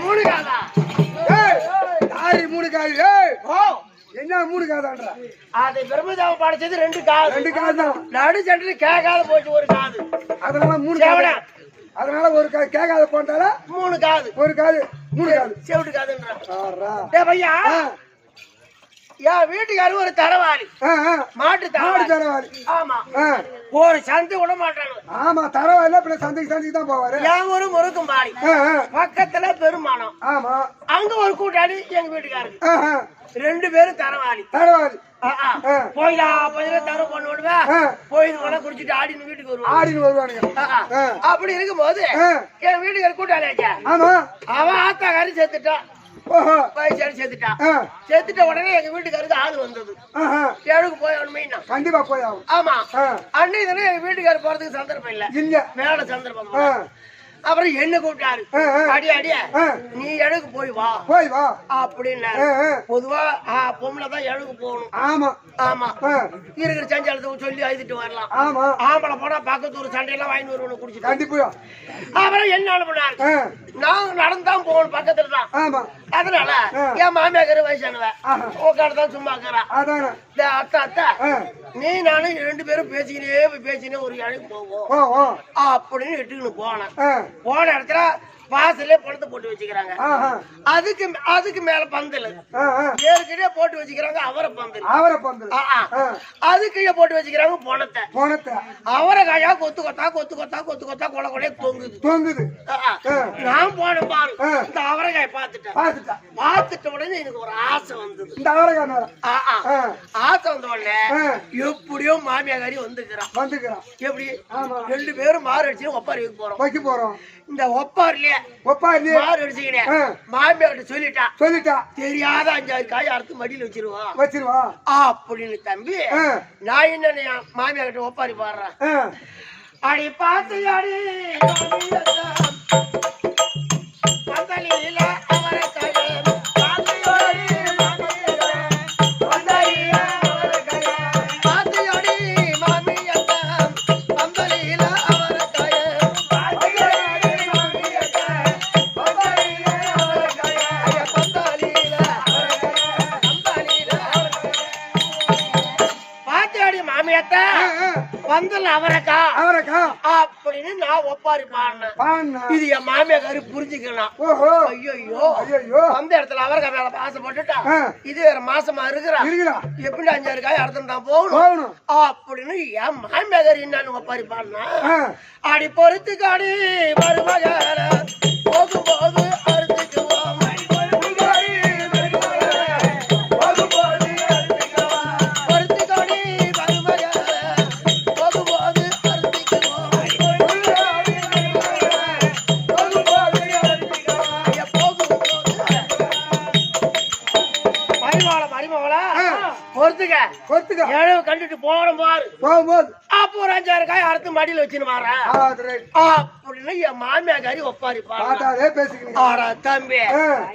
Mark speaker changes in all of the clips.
Speaker 1: மூணு காதா
Speaker 2: யாரு மூணு காது என்ன மூணு காதான்றா
Speaker 1: அது பிரம்மதாவ படைச்சது ரெண்டு காது
Speaker 2: தான்
Speaker 1: நடு சென்று கேட்காத போச்சு ஒரு காது
Speaker 2: அதனால மூணு காது அதனால ஒரு காது கேட்காத போட்டால
Speaker 1: மூணு காது
Speaker 2: ஒரு காது மூணு காது
Speaker 1: செவிட்டு காதுன்றா பையா என் வீட்டுக்காரு ஒரு தரவாளி மாட்டு தரவாளி ஆமா ஒரு சந்தை விட மாட்டானு
Speaker 2: ஆமா தரவாயில்ல பின்ன சந்தைக்கு தான் போவாரு
Speaker 1: என் ஒரு முறுக்கும் பாடி பக்கத்துல பெருமானம்
Speaker 2: ஆமா
Speaker 1: அங்க ஒரு கூட்டாளி எங்க வீட்டுக்காரு ரெண்டு பேரும் தரவாளி போயிடா தர பண்ண விடுவேன் போயிட்டு உடனே குடிச்சிட்டு ஆடின்னு வீட்டுக்கு
Speaker 2: வருவானுங்க
Speaker 1: அப்படி இருக்கும் போது என் வீட்டுக்காரு கூட்டாளி ஆச்சா அவன் ஆத்தாக்காரி சேர்த்துட்டான் செத்துட்ட உடனே எங்க வீட்டுக்காருக்கு ஆள் வந்தது ஏழுக்கு போய் அவனுமைனா
Speaker 2: கண்டிப்பா போய்
Speaker 1: ஆமா அன்னைக்கு தானே எங்க வீட்டுக்காரு போறதுக்கு சந்தர்ப்பம் இல்ல மேல சந்தர்ப்பம் அப்புறம் என்ன கூப்பிட்டாரு அடியா அடியா நீ எழுக்கு போய் வா அப்படின்னு பொதுவா பொம்பளைதான் எழுக்கு போகணும் ஆமா ஆமா இருக்கிற சஞ்சாலத்தை சொல்லி அழுதுட்டு வரலாம் ஆம்பளை போனா பக்கத்து ஒரு சண்டையெல்லாம் வாங்கி வருவனு குடிச்சு கண்டிப்பா அப்புறம் என்ன பண்ணாரு நான் நடந்தான் போகணும் பக்கத்துல தான் அதனால என் மாமியாக்காரு வயசானவன் உட்காந்துதான் சும்மா இருக்கிறான் அத்தா அத்தா நீ நானும் ரெண்டு பேரும் பேசினே ஒரு இடைக்கு போவோம் அப்படின்னு இட்டுக்குன்னு போன இடத்துல வாசல்ல பணத்தை போட்டு வச்சுக்கிறாங்க அதுக்கு மேல பந்தல் ஏற்கனவே போட்டு வச்சுக்கிறாங்க அவரை பந்தல் அதுக்கு போட்டு வச்சுக்கிறாங்க பணத்தை அவரை காயா கொத்து கொத்தா கொலை கொலைய தொங்குது நான் போன பாரு இந்த அவரைக்காய் பார்த்துட்ட உடனே எனக்கு ஒரு ஆசை வந்தது இந்த அவரைக்காய் ஆசை வந்த உடனே எப்படியோ மாமியாரி வந்துக்கிறான் எப்படி ரெண்டு பேரும் மாறு அடிச்சு ஒப்பாரி வைக்க போறோம் இந்த ஒப்பாரிலே மாறு அடிச்சுக்கினே மாமியார்கிட்ட சொல்லிட்டா தெரியாத 5-6 காய் அறுத்து மடியில் வச்சிருவா அப்படின்னு தம்பி நான் என்ன மாமியார்கிட்ட ஒப்பாரி பாடுறேன் அடி பார்த்து அடி பந்தல் அவரக்கா அப்படின்னு நான் ஒப்பாரி பாடினேன் இது என் மாமியாரு புரிஞ்சுக்கலாம் ஐயோ அந்த இடத்துல அவரக்கா மேல ஆசைப்பட்டுட்டா இது வேற மாசமா இருக்கிறா எப்படி 5-6 காய் அர்த்தம் தான் போகணும் அப்படின்னு என் மாமியாரு என்னன்னு ஒப்பாரி பாடினா அடி பொறுத்து காடி வருவாங்க போகும்போது கண்டுட்டு போகும்போது அப்போ ஒரு 5-6 காய் அறுத்து மடியில் வச்சுன்னு வரேன் அப்படின்னு என் மாமியாரி ஒப்பாரி தம்பி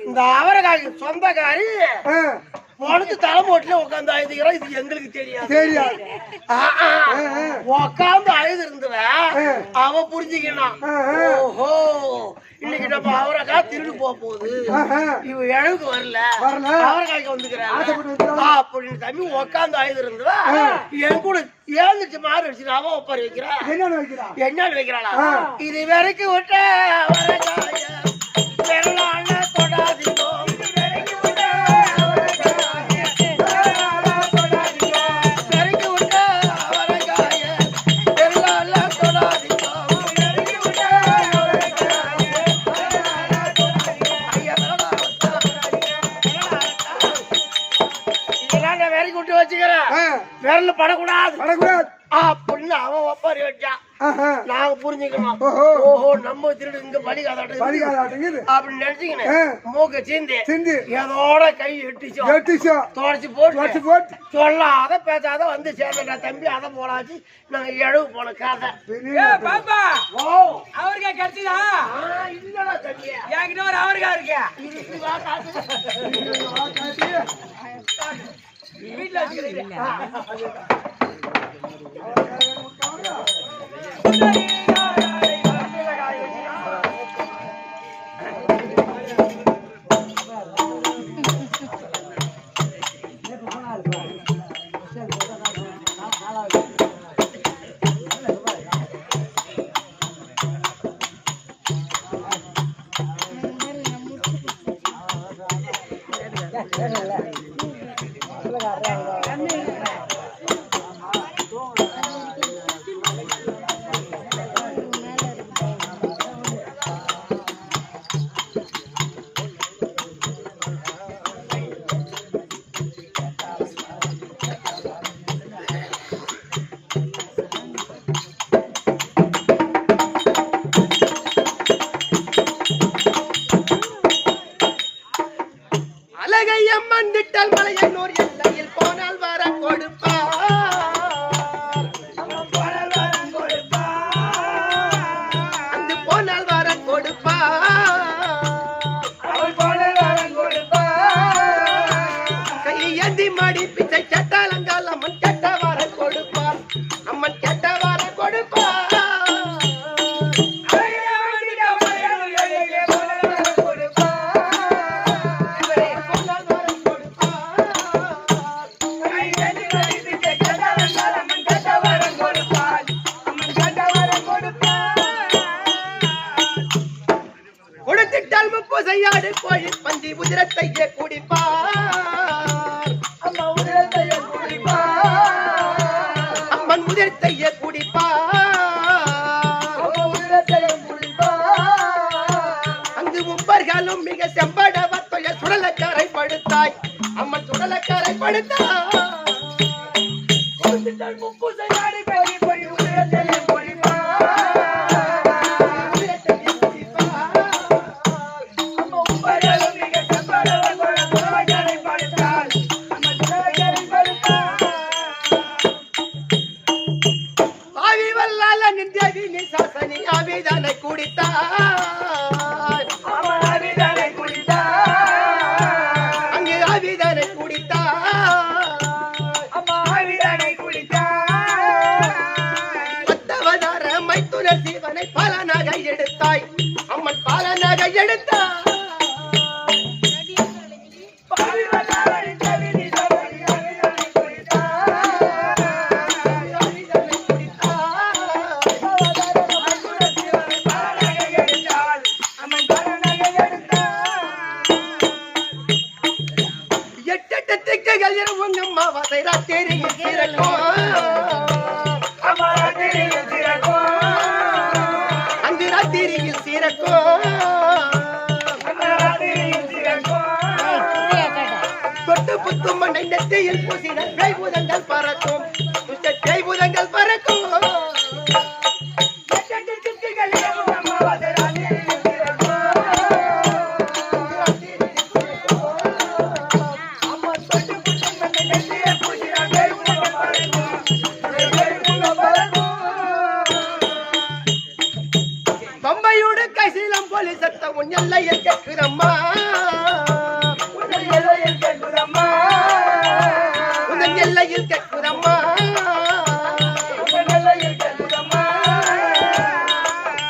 Speaker 1: இந்த அவரைக்காய் சொந்தக்காரி உனக்கு தலைமோட்டில உட்காந்து அழுதுகிறோம் இது எங்களுக்கு தெரியாது உட்காந்து அழுது இருந்தவன் அவ புரிஞ்சுக்கணும் ஓஹோ இன்னைக்கு நம்ம அவரைக்காய் திருடு போகுது இவ இழவுக்கு வரல அவரைக்காய்க்கு வந்துக்கிறான் அப்படின்னு தம்பி உட்காந்து அழுது இருந்தவன் என் கூட ஏழுச்சு மாறு அடிச்சு அவன் ஒப்பாரி வைக்கிறான் என்னன்னு வைக்கிறாளா இது வரைக்கும் விட்ட அவரைக்காய வெள்ளால தொடாதீங்கோ விரல படக்கூடாது அப்படின்னு அவன் ஒப்பாரி வச்சான் நாங்க புரிஞ்சுக்கணும் ஓஹோ நம்ம திருடு இங்க பலிகாதாட்டு அப்படின்னு நினைச்சுக்கினேன் மூக்க சிந்தி ஏதோட கை எட்டிச்சோ தொடச்சு போட்டு சொல்லாத பேசாத வந்து சேர்ந்தா தம்பி அதை போலாச்சு நாங்க எழுவு போன கதை
Speaker 3: அவருக்கா கிடைச்சதா
Speaker 1: இல்லடா தம்பி
Speaker 3: என்கிட்ட ஒரு அவருக்கா இருக்கா வீட்டுல வச்சுக்கிறீங்க
Speaker 1: அழகையம்மன் திட்டல் மலையனூர் எல்லையில் போனால் வர கொடுப்பார் அங்கு போனால் வர கொடுப்பார் கையேந்தி மடி பிச்சை கேட்டாலங்கால் அம்மன் கேட்ட வர கொடுப்பார் அம்மன் கேட்ட வர கொடுப்பார் கொடுத்திட்டால் முப்பூசையாடு கோழி பந்தி உதிரத்தையே குடிப்பார் அம்மா உதிரத்தையே குடிப்பார் அம்மன் உதிரத்தையே குடிப்பார் அங்கு முப்பர்களும் மிக செம்பட வத்தொய சுடலக்காரை படுத்தாய் அம்மன் சுடலக்காரை படுத்தாய் கொடுத்திட்டால் முப்பூசையாடு கோழி கோழி உதிரத்தையே ஆவிதனை குடித்தார் அங்கு ஆவிதனை குடித்தார் பத்தவதார மைத்துனர் சீவனை பல நகை எடுத்தாய் அம்மன் பல நகை எடுத்தாய் அங்கு ராத்திரியில் சீரக்கும் தொட்டு புத்தும் மண்ணை நெத்தியில் பூசின பேய்பூதங்கள் பறக்கும் பேய்பூதங்கள் பறக்கும் பம்பையோடு கைசீலம் போலி சத்த உன் எல்லையில் கேட்குதம்மா உன் எல்லையில் கேட்குதம்மா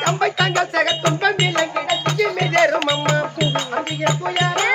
Speaker 1: சம்பை தாங்கள் சக துன்பம் இலங்கிட சுஜி மீதேறும் அம்மா அங்கே போயாரா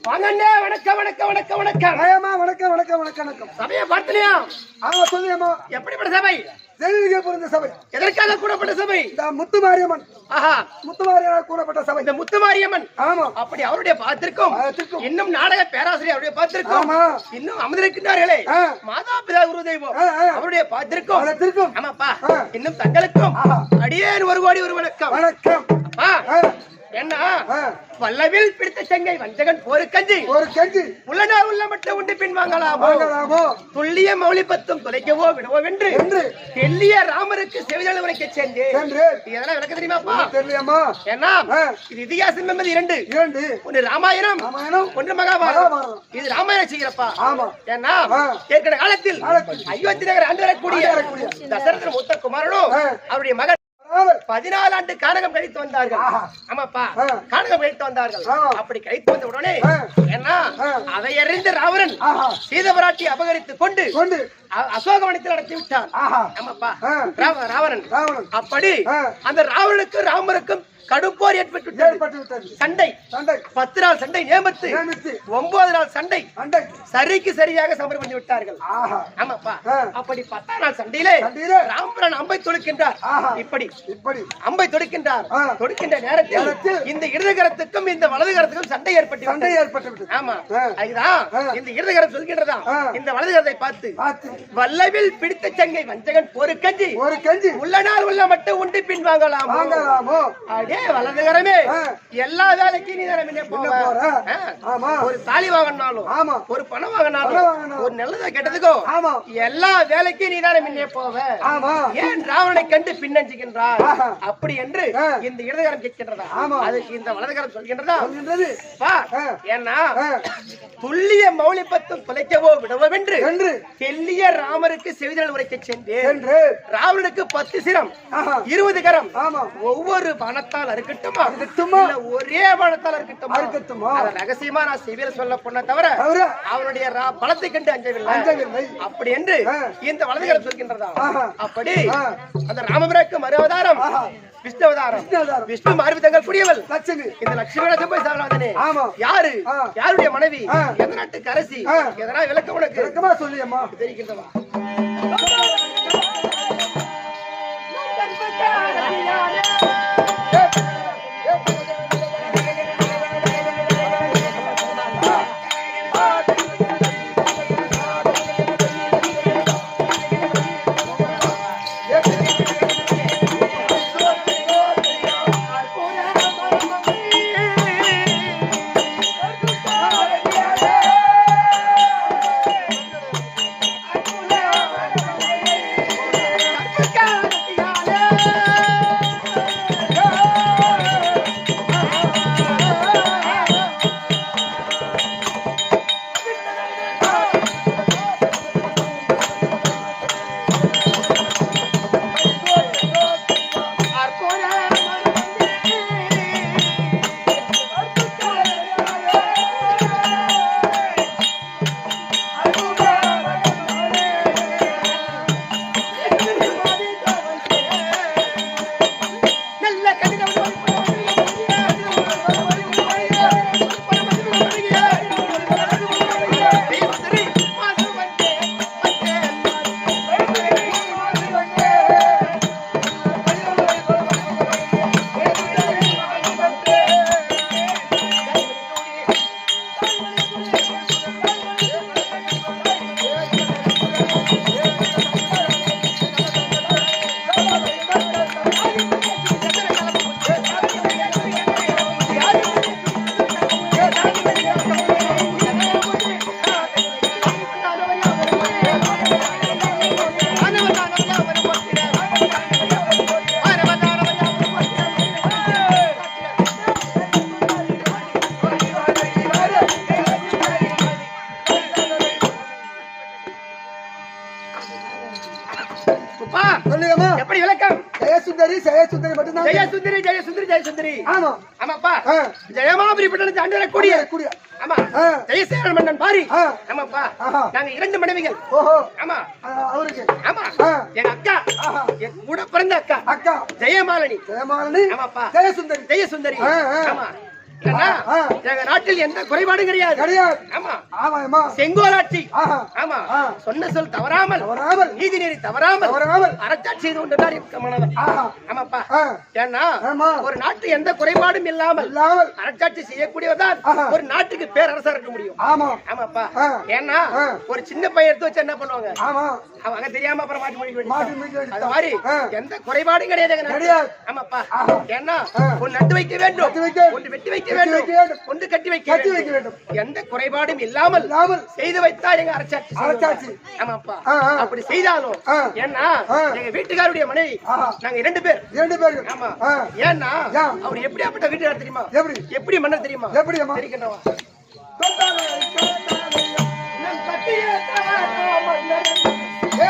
Speaker 1: வாங்கண்ணே, வணக்கம் வணக்கம் வணக்கம் வணக்கம்.
Speaker 2: ஐயம்மா வணக்கம் வணக்கம் வணக்கம் வணக்கம்.
Speaker 1: சபையை பார்த்தலையா?
Speaker 2: ஆமா சொல்லுங்கம்மா.
Speaker 1: எப்படிப்பட்ட சபை?
Speaker 2: தெய்வீக பிறந்த சபை.
Speaker 1: எதற்காக கூடப்பட்ட சபை?
Speaker 2: இந்த முத்துமாரியம்மன்.
Speaker 1: ஆஹா,
Speaker 2: முத்துமாரியம்மன் கூடப்பட்ட சபை.
Speaker 1: இந்த முத்துமாரியம்மன்.
Speaker 2: ஆமா.
Speaker 1: அப்படி அவருடைய பாத்திருக்கும் இன்னும் நாடக பேராசிரியர் அவருடைய பாத்திருக்கும் இன்னும் அமர்ந்திருக்கின்றார்களே மாதா பிதா குரு தெய்வம் அவருடைய பாத்திருக்கும் ஆமாப்பா இன்னும் தங்களுக்கும் அடியேன் ஒரு கோடி ஒரு வணக்கம்.
Speaker 2: வணக்கம்.
Speaker 1: என்ன வல்லவில் பிடித்த செங்கை வஞ்சகன் ஒரு கஞ்சி உள்ளனா உள்ள மட்டும் உண்டு பின் வாங்கலாமோ துல்லிய மௌலிபத்தும் தொலைக்கவோ விடவோ என்று தெல்லிய ராமருக்கு செவிதல் உரைக்க சென்று இதெல்லாம் விளக்க தெரியுமாப்பா? ஏன்னா இது இதிகாசம் என்பது இரண்டு, ஒன்று ராமாயணம், ஒன்று மகாபாரதம். இது ராமாயணம் செய்கிறப்பா. ஏன்னா ஏற்கனவே காலத்தில் அயோத்தி நகர் ஆண்டு வரக்கூடிய தசரதன் மூத்த குமாரனும் அவருடைய மகன் 14 ஆண்டு கானகம் கழித்து வந்தார்கள். ஆமாப்பா, கானகம் கழித்து வந்தார்கள். அப்படி கழித்து வந்த உடனே ஏன்னா அதை அறிந்த ராவணன் சீதபராட்டி அபகரித்துக் கொண்டு அசோகவனத்தில் அடைத்து விட்டார். ஆமாப்பா, ராவணன். அப்படி அந்த ராவணனுக்கு ராமருக்கும் கடுப்போர் ஏற்பட்டு சண்டை 10 நாள் சண்டை நியமித்து 9 நாள் சண்டை சரிக்கு சரியாக சமரம் பண்ணி விட்டார்கள். ஆமாப்பா, அப்படி 10 நாள் சண்டையிலே ராமன் அம்பை தொடுக்கின்றார். இப்படி அம்பை தொடுக்கின்றார். தொடுக்கின்ற நேரத்தில் இந்த இடதுகரத்துக்கும் இந்த வலதுகரத்துக்கும் சண்டை ஏற்பட்டு ஆமா, அதுதான் இந்த இடதுகரம் சொல்கின்றதா. இந்த வலதுகரத்தை பார்த்து வல்லவில் பிடித்த சங்கை வஞ்சகன் ஒரு கஞ்சி உள்ளனால் உள்ள மட்டும் உண்டு பின் வாங்கலாமோ. வலதுகரமே எல்லா வேலைக்கும் நீ ஒரு தாலி வாங்கினாலும் ஒரு பணம் வாங்கினாலும் ஒரு நல்லதா கெட்டதுக்கோ எல்லா வேலைக்கும் நீ தானே முன்னே போவ. ஏன் ராவணனை கண்டு பின்னஞ்சுகின்றார் அப்படி என்று இந்த இடதுகரம் கேட்கின்றதா, அதுக்கு இந்த வலதுகரம் சொல்கின்றதா. ஏன்னா துல்லிய மௌலிபத்தும் தொலைக்கவோ விடவோ என்று தெல்லிய ராமருக்கு செவிதல் உரைக்க சென்றேன். ராவணனுக்கு 10 சிரம் 20 கரம் ஒவ்வொரு பணத்தால் இருக்கட்டும் ஒரே பணத்தால் இருக்கட்டும் ரகசியமா நான் செவியல் சொல்ல போன தவிர அவனுடைய பலத்தை கண்டு அஞ்சவில்லை அப்படி என்று இந்த வலதுகரம் சொல்கின்றதா. அப்படி அந்த ராமபிராக்கு மறு அவதாரம் விஷ்ணு அவதாரம். விஷ்ணு மார்பிதங்கள் கூடியவள் லட்சுமி. இந்த லட்சுமி யாரு, யாருடைய மனைவி, எந்த நாட்டுக்கு அரசி, எதனா விளக்கம் உனக்கு சொல்லியம்மா தெரிகின்றவா. எப்படி விளக்கம்? ஜெயசுந்தரி ஜெயசுந்தரி மட்டும்தான். ஜெயசுந்தரி ஜெயசுந்தரி ஜெயசுந்தரி. ஆமா ஆமாப்பா. ஜெயமாபுரி பட்டணத்தை ஆண்டு வரக்கூடிய ஆமா ஜெயசேகரன் மன்னன் பாரி. ஆமாப்பா, நாங்க 2 மனைவிகள். ஓஹோ ஆமா, அவருக்கு ஆமா எங்க அக்கா, என் கூட பிறந்த அக்கா ஜெயமாலினி. ஆமாப்பா, ஜெயசுந்தரி ஜெயசுந்தரி. ஆமா ஏன்னா எங்க நாட்டில் எந்த குறைபாடும் கிடையாது.
Speaker 2: கிடையாது.
Speaker 1: ஆமா
Speaker 2: ஆமாம்மா.
Speaker 1: செங்கோலாட்சி.
Speaker 2: ஆஹா.
Speaker 1: ஆமா
Speaker 2: ஆ.
Speaker 1: சொன்ன சொல் தவறாமல்
Speaker 2: தவறாமல்
Speaker 1: நீதி நெறி தவறாமல்
Speaker 2: தவறாமல்
Speaker 1: அரசாட்சி செய்து கொண்டுதான் இருக்கமானவர்.
Speaker 2: ஆஹா.
Speaker 1: ஆமாப்பா.
Speaker 2: ஆ.
Speaker 1: ஏன்னா
Speaker 2: ஆமா.
Speaker 1: ஒரு நாட்டு எந்த குறைபாடும் இல்லாமல்
Speaker 2: இல்லாமல்
Speaker 1: அரசாட்சி செய்யக்கூடியவர்தான்
Speaker 2: ஆஹா.
Speaker 1: ஒரு நாட்டுக்கு பேரரசா இருக்க முடியும்.
Speaker 2: ஆமா.
Speaker 1: ஆமாப்பா.
Speaker 2: ஆ.
Speaker 1: ஏன்னா
Speaker 2: ஆ.
Speaker 1: ஒரு சின்ன பையன் எடுத்து வச்சு என்ன பண்ணுவாங்க,
Speaker 2: ஆமா.
Speaker 1: அவங்க தெரியாம அப்புறம் மாட்டி
Speaker 2: மாட்டி
Speaker 1: முடிக்க
Speaker 2: மீட்டி
Speaker 1: அது
Speaker 2: அடித்தா.
Speaker 1: மாதிரி
Speaker 2: ஆ.
Speaker 1: எந்த குறைபாடும் கிடையாது எங்க நாட்டுல.
Speaker 2: கிடையாது.
Speaker 1: ஆமாப்பா.
Speaker 2: ஆஹா.
Speaker 1: ஏன்னா
Speaker 2: ஆ.
Speaker 1: ஒன்று நட்டு வைக்க வேண்டும்,
Speaker 2: நட்டு வைக்க.
Speaker 1: ஒன்று வெட்டி வைக்க
Speaker 2: வெட்டி
Speaker 1: வேண்டும்,
Speaker 2: வைக்க வேண்டும்.
Speaker 1: ஒன்று கட்டி வைக்க
Speaker 2: கட்டி வைக்க வேண்டும்.
Speaker 1: எந்த குறைபாடும் இல்லாமல்
Speaker 2: இல்லாமல்
Speaker 1: செய்து வைத்தால் எங்க அரசாட்சி
Speaker 2: அரசாட்சி.
Speaker 1: ஆமாப்பா.
Speaker 2: ஆ, ஆ.
Speaker 1: அப்படி செய்தாலும்
Speaker 2: ஆ.
Speaker 1: ஏன்னா
Speaker 2: ஆ.
Speaker 1: எங்க வீட்டுக்காருடைய மனைவி
Speaker 2: ஆஹா.
Speaker 1: நாங்க 2 பேர்.
Speaker 2: 2 பேர்கள்.
Speaker 1: ஆமா.
Speaker 2: ஆ.
Speaker 1: ஏன்னா
Speaker 2: ஏன்?
Speaker 1: அவர் எப்படியாப்பட்ட வீட்டுக்காரர் தெரியுமா?
Speaker 2: எப்படி?
Speaker 1: எப்படி மன்னர் தெரியுமா?
Speaker 2: எப்படி அம்மா?
Speaker 1: தெரிகின்றவா?
Speaker 2: தொட்டாலே, தொட்டாலே.
Speaker 1: நம் கட்டிய தாரா மன்னர்.
Speaker 2: ஏ,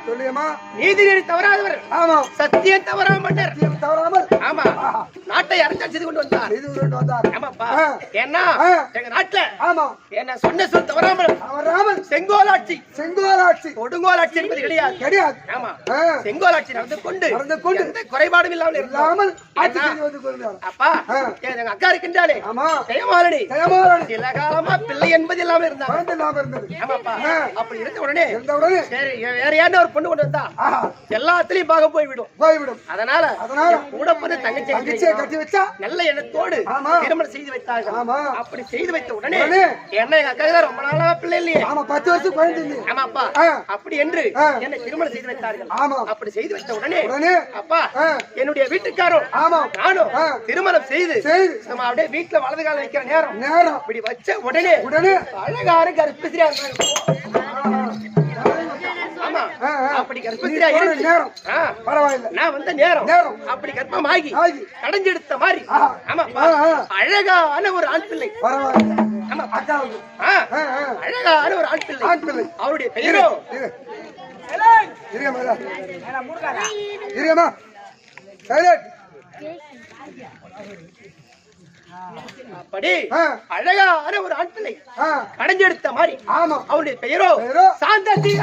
Speaker 2: சொல்லியம்மா.
Speaker 1: நீதி நெறி தவறாதவர்,
Speaker 2: ஆமா.
Speaker 1: சத்தியம் தவறாம மன்னர்.
Speaker 2: தவறாமல்
Speaker 1: ஆமா நாட்டை அரசாட்சி செய்து கொண்டு வந்தார்.
Speaker 2: செய்து கொண்டு வந்தார்.
Speaker 1: ஆமாப்பா.
Speaker 2: ஆ.
Speaker 1: ஏன்னா
Speaker 2: ஆ.
Speaker 1: எங்க நாட்டுல
Speaker 2: ஆமா.
Speaker 1: என்ன சொன்ன சொல் தவறாமல்
Speaker 2: தவறாமல்
Speaker 1: செங்கோலாட்சி
Speaker 2: செங்கோலாட்சி
Speaker 1: கொடுங்கோலாட்சி என்பது கிடையாது.
Speaker 2: கிடையாது.
Speaker 1: ஆமா
Speaker 2: ஆ.
Speaker 1: செங்கோலாட்சி நடந்து கொண்டு
Speaker 2: எந்த
Speaker 1: குறைபாடும் இல்லாமல்
Speaker 2: இல்லாமல் ஆட்சி
Speaker 1: ஏன்னா,
Speaker 2: செய்து வந்து கொண்டார்.
Speaker 1: அப்பா
Speaker 2: ஆ.
Speaker 1: எங்க அக்கா இருக்கின்றாலே
Speaker 2: ஆமா.
Speaker 1: ஜெயமாலனி
Speaker 2: ஜெயமாலனி.
Speaker 1: சில காலமா பிள்ளை என்பது இல்லாம இருந்தாங்க.
Speaker 2: குழந்தை இல்லாம இருந்தது.
Speaker 1: ஆமாப்பா.
Speaker 2: ஆ.
Speaker 1: அப்படி இருந்த உடனே
Speaker 2: இருந்தவுடனே
Speaker 1: சரி வேற யாரும் ஒரு பொண்ணு கொண்டு வந்தா
Speaker 2: ஆஹா.
Speaker 1: எல்லாத்துலயும் பார்க்க போய்விடும்.
Speaker 2: போய்விடும்.
Speaker 1: அதனால
Speaker 2: அதனால
Speaker 1: என் கூட பிறந்த
Speaker 2: தங்கச்சியை
Speaker 1: தங்கச்சி
Speaker 2: கட்டி வச்சா
Speaker 1: நல்ல எண்ணத்தோடு
Speaker 2: ஆமா.
Speaker 1: திருமணம் செய்து வைத்தார்கள்.
Speaker 2: ஆமா.
Speaker 1: அப்படி செய்து வைத்த உடனே
Speaker 2: உடனே
Speaker 1: என்ன எங்க அக்கா தான் ரொம்ப நாளா பிள்ளை இல்லையே.
Speaker 2: ஆமா 10 வருஷம் குழந்தை இல்லையே.
Speaker 1: ஆமாப்பா.
Speaker 2: ஆ.
Speaker 1: அப்படி என்று
Speaker 2: ஆ.
Speaker 1: என்னை திருமணம் செய்து வைத்தார்கள்.
Speaker 2: ஆமா.
Speaker 1: அப்படி செய்து வைத்த உடனே
Speaker 2: உடனே
Speaker 1: அப்பா
Speaker 2: ஆ.
Speaker 1: என்னுடைய வீட்டுக்காரும்
Speaker 2: ஆமா.
Speaker 1: நானும்
Speaker 2: ஆ.
Speaker 1: திருமணம் செய்து
Speaker 2: செய்து
Speaker 1: நம்ம அப்படியே வீட்டுல வலது காலம் வைக்கிற நேரம்
Speaker 2: நேரம்
Speaker 1: அப்படி வச்ச உடனே
Speaker 2: உடனே
Speaker 1: அழகார கர்ப்பஸ்திரியா இருந்தாங்க. ஆமா.
Speaker 2: ஆ, ஆ.
Speaker 1: அப்படி கர்ப்பஸ்திரியா
Speaker 2: நீ போன
Speaker 1: இருந்து
Speaker 2: நேரம்.
Speaker 1: ஆ.
Speaker 2: பரவாயில்லை.
Speaker 1: நான் வந்த நேரம்
Speaker 2: நேரம்.
Speaker 1: அப்படி கர்ப்பமாகி
Speaker 2: ஆகி.
Speaker 1: கடைஞ்செடுத்த மாதிரி
Speaker 2: ஆஹா.
Speaker 1: ஆமாப்பா.
Speaker 2: ஆ, ஆ.
Speaker 1: அழகான ஒரு ஆண் பிள்ளை.
Speaker 2: பரவாயில்லை.
Speaker 1: ஆமா.
Speaker 2: அக்காவுக்கு.
Speaker 1: ஆ.
Speaker 2: ஆ, ஆ.
Speaker 1: அழகான ஒரு ஆண் பிள்ளை.
Speaker 2: ஆண் பிள்ளை.
Speaker 1: அவருடைய பெயரோ
Speaker 2: இரு. இருங்கம்மா, இருங்கம்மா. சைலண்ட்.
Speaker 1: அப்படி
Speaker 2: ஆ.
Speaker 1: அழகான ஒரு ஆண் பிள்ளை
Speaker 2: ஆ.
Speaker 1: கடைஞ்செடுத்த மாதிரி
Speaker 2: ஆமா.
Speaker 1: அவருடைய பெயரோ
Speaker 2: பெயரோ
Speaker 1: சாந்தசி.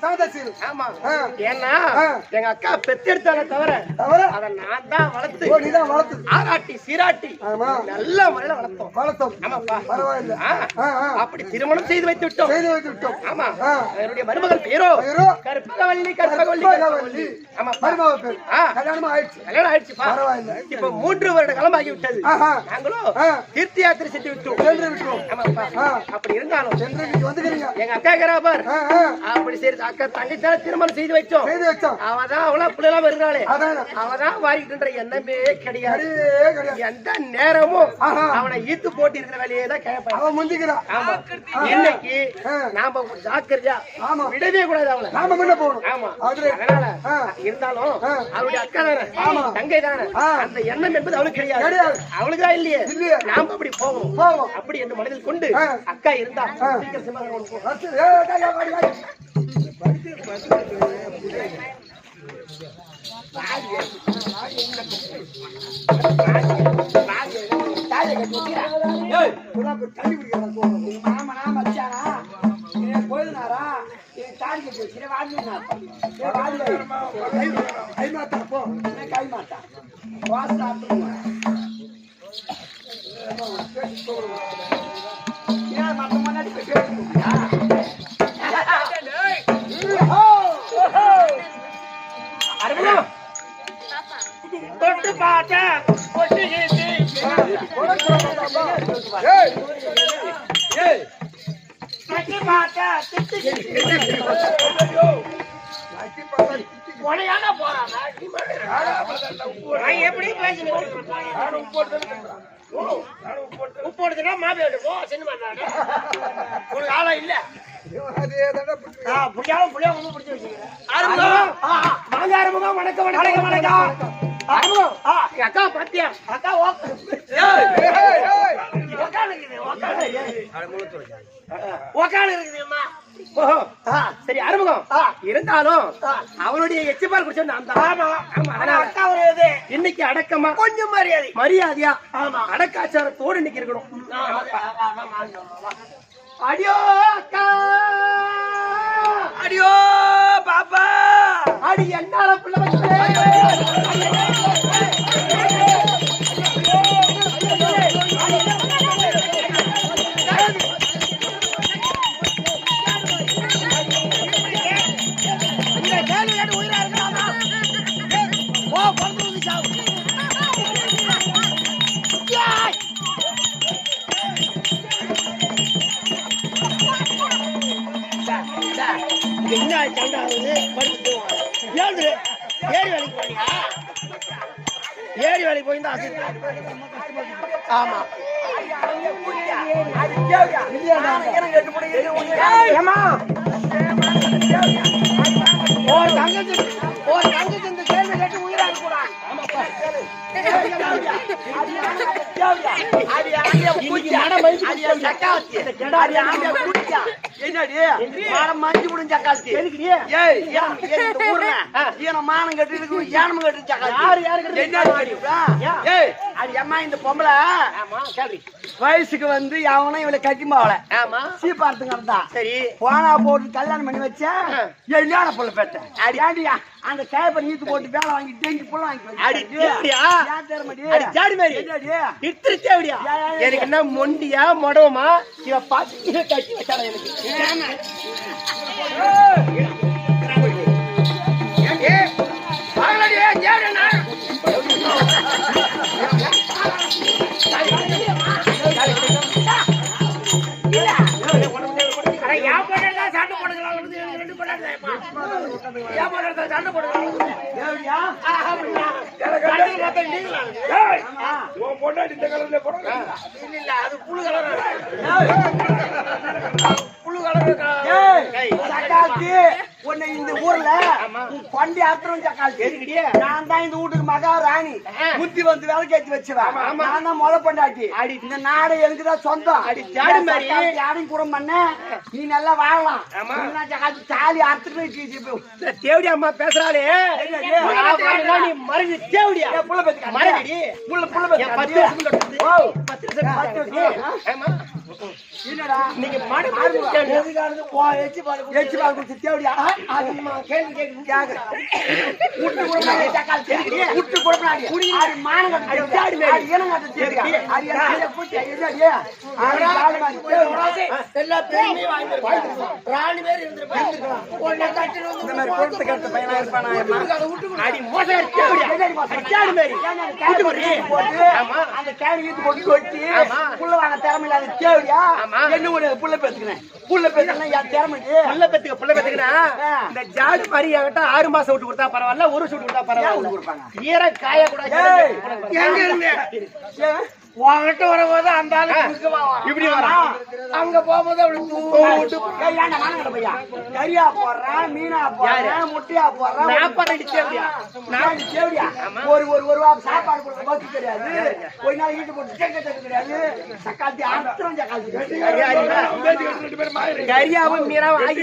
Speaker 2: சாந்தசீல்.
Speaker 1: ஆமா.
Speaker 2: ஆ.
Speaker 1: ஏன்னா
Speaker 2: ஆ.
Speaker 1: எங்க அக்கா பெத்தெடுத்தால தவிர
Speaker 2: தவிர
Speaker 1: அத நான் தான் வளர்த்து
Speaker 2: ஓ, நீதான் வளர்த்தது.
Speaker 1: ஆராட்டி சீராட்டி
Speaker 2: ஆமா.
Speaker 1: நல்ல முறையில வளர்த்தோம்.
Speaker 2: வளர்த்தோம்.
Speaker 1: ஆமாப்பா.
Speaker 2: பரவாயில்லை.
Speaker 1: ஆ.
Speaker 2: ஆ, ஆ.
Speaker 1: அப்படி திருமணம் செய்து வைத்து விட்டோம்.
Speaker 2: செய்து வைத்து விட்டோம்.
Speaker 1: ஆமா.
Speaker 2: ஆ.
Speaker 1: என்னுடைய மருமகள் பேரோ
Speaker 2: பெயரோ
Speaker 1: கற்பகவல்லி கற்பகவல்லி
Speaker 2: கற்பகவல்லி.
Speaker 1: ஆமாப்பா.
Speaker 2: மருமக பேர்.
Speaker 1: ஆ.
Speaker 2: கல்யாணம் ஆயிடுச்சு.
Speaker 1: கல்யாணம் ஆயிடுச்சுப்பா.
Speaker 2: பரவாயில்லை.
Speaker 1: இப்ப 3 வருட காலம் ஆகிவிட்டது.
Speaker 2: ஆஹா.
Speaker 1: நாங்களும்
Speaker 2: ஆ.
Speaker 1: தீர்த்த யாத்திரை சென்று விட்டோம்.
Speaker 2: சென்று விட்டோம்.
Speaker 1: ஆமாப்பா.
Speaker 2: ஆ.
Speaker 1: அப்படி இருந்தாலும்
Speaker 2: சென்று இன்னைக்கு வந்துக்கிறீங்க.
Speaker 1: எங்க அக்கா கிராபர்
Speaker 2: ஆ, ஆ.
Speaker 1: அப்படி சரி அக்கா தங்கச்சால திருமணம் செய்து வச்சோம்.
Speaker 2: செய்து வச்சோம்.
Speaker 1: அவதான் அவ்வளவு பிள்ளைலாம் வருகிறாளே.
Speaker 2: அதான்
Speaker 1: அவதான் வாரிக்கின்ற எண்ணமே கிடையாது.
Speaker 2: கிடையவே கிடையாது.
Speaker 1: எந்த நேரமும்
Speaker 2: ஆஹா.
Speaker 1: அவனை ஈத்து போட்டு இருக்கிற வேலையே தான் கேட்பான்.
Speaker 2: அவன் முந்திக்கிறான்.
Speaker 1: ஆமா. இன்னைக்கு
Speaker 2: ஆ.
Speaker 1: நாம ஜாக்கிரதையா
Speaker 2: ஆமா.
Speaker 1: விடவே கூடாது அவளை.
Speaker 2: நாம முன்ன போகணும்.
Speaker 1: ஆமா.
Speaker 2: அதுல
Speaker 1: அதனால
Speaker 2: ஆ.
Speaker 1: இருந்தாலும்
Speaker 2: ஆ.
Speaker 1: அவருடைய அக்கா தானே,
Speaker 2: ஆமா.
Speaker 1: தங்கை தானே,
Speaker 2: ஆ.
Speaker 1: அந்த எண்ணம் என்பது அவளுக்கு கிடையாது.
Speaker 2: கிடையாது.
Speaker 1: அவளுக்கு தான் இல்லையே.
Speaker 2: இல்லையே.
Speaker 1: நாம அப்படி போவோம்.
Speaker 2: போவோம்.
Speaker 1: அப்படி என்று மனதில் கொண்டு
Speaker 2: ஆ.
Speaker 1: அக்கா இருந்தா
Speaker 2: ஆ.
Speaker 1: சீக்கிரம் சமாதானம் போ.
Speaker 2: அடுத்து, ஏய், டேய், டேய், டேய், டேய்.
Speaker 1: தாலியை கட்டி வைக்கிறா.
Speaker 2: ஏய், உனக்கு போய் தண்ணி குடிக்கிறேன் போ.
Speaker 3: நீ மாமனா மச்சானா நீ போயினாரா நீ தாடி கட்டி வச்சிர வாடினா ஏ வாடி
Speaker 2: ஐ மாத்தா போ.
Speaker 3: நீ கை மாட்டா வாஸ் சாப்பிடுங்க ஏன் மத்த முன்னாடி பேசுறியா
Speaker 1: அருமோ தொட்டு பாத்த கொட்டி
Speaker 2: ஏய், ஏய்,
Speaker 1: எட்டி பார்த்தா உனையான போறாங்க எப்படி பேசுறேன் உப்போடுதுன்னா மாப்பிள்ளை போ சினிமா ஒரு ஆளா இல்ல புள்ளியாவும் புள்ளியாவும் பிடிச்சி வச்சுக்கிறேன் வணக்கம் வணக்கம் வணக்கம் வணக்கம் அக்கா பாத்தியா அக்கா உக்காந்து இருக்குதும்மா சரி அறிமுகம் இருந்தாலும் அவனுடைய எச்சிபால் குடிச்ச நான் அக்கா ஒரு இது இன்னைக்கு அடக்கமா கொஞ்சம் மரியாதை மரியாதையா ஆமா அடக்காச்சாரத்தோடு இன்னைக்கு இருக்கணும் அடியோ அக்கா அடியோ பாப்பா அடி என்னால பிள்ளை என்ன சண்டாவது ஏழு ஏரி வேலைக்கு போனியா ஏரி வேலைக்கு போயிருந்தா ஆமா ஒரு தங்கச்சி இந்த கேள்வி கேட்டு உயிரா இருக்கக்கூடாது மஞ்சு முடிஞ்ச சக்காத்தி மானம் கட்டு யானம் கட்டு அம்மா இந்த பொம்பளை வயசுக்கு வந்து அவனும் இவளை கட்டிமாவல சீப்பாரத்து கிடந்தா சரி போனா போட்டு கல்யாணம் பண்ணி வச்சேன் என்னான புள்ள பெற்றேன் அடி ஆடியா அந்த கேப்பை நீத்து போட்டு வேலை வாங்கி டெங்கி புள்ள எனக்கு என்ன மொண்டியா மொடவமா இவ பாத்து கட்டி வச்சாடா சண்டை போடுக்கலாம் சண்டை போடுக்கலாம் அது புழு கலர் புழு கலர் உன்னை இந்த ஊர்ல பண்டி அர்த்தம் சக்கால் நான் தான் இந்த வீட்டுக்கு மகாராணி புத்தி வந்து வேலை கேட்டு வச்சுவேன் நான் தான் முத பண்டாட்டி இந்த நாடு எனக்குதான் சொந்தம் யாரையும் கூட பண்ண நீ நல்லா வாழலாம் சாலி அர்த்தம் தேவடி அம்மா பேசுறாளே நீ மறைஞ்சு தேவடியா புள்ள பேசுக்க மறைடி புள்ள புள்ள 10 வருஷம் என்னடா நீங்க மாடு எதுகாரது போ எச்சி பால் குடிச்சு தேவடியா கேள்வி கேக்குறாங்க முட்டு குடுறாங்க சக்கால் தெரியுது முட்டு குடுறாங்க குடி மானங்க அடிச்சாடி மேடி ஏனங்க தேவடியா அடியா குட்டி என்னடியா ஆளு மாதிரி எல்லா பேருமே வாங்கிருப்பாங்க ராணி பேர் இருந்திருப்பாங்க ஒண்ணே கட்டிட்டு வந்து இந்த மாதிரி பொறுத்து கட்ட பையனா இருப்பானா அடி மோச தேவடியா அடிச்சாடி மேடி முட்டு குடி போட்டு அந்த கேள்வி வீட்டு போட்டு கொட்டி புள்ள வாங்க திறமை இல்லாத தேவடியா என்ன ஒரு புள்ள பேத்துக்கிறேன் புள்ள பேத்துனா யார் திறமை புள்ள பேத்துக்கினா இந்த ஜாடு மாதிரி ஆகட்ட 6 மாசம் விட்டு கொடுத்தா பரவாயில்ல ஒரு சூட்டு கொடுத்தா பரவாயில்ல ஈர காய கூட எங்க இருந்து வாங்கிட்டு வரும்போது அந்த ஆளு இப்படி வரான் அங்க போகும்போது அப்படி கரியா போடுறான் மீனா போடுறான் முட்டையா போடுறான் ஒரு சாப்பாடு கொடுக்க பக்கு கிடையாது ஒரு நாள் வீட்டு போட்டு கேட்க கிடையாது சக்காத்தி அர்த்தம் கரியாவும் மீனாவும் ஆகி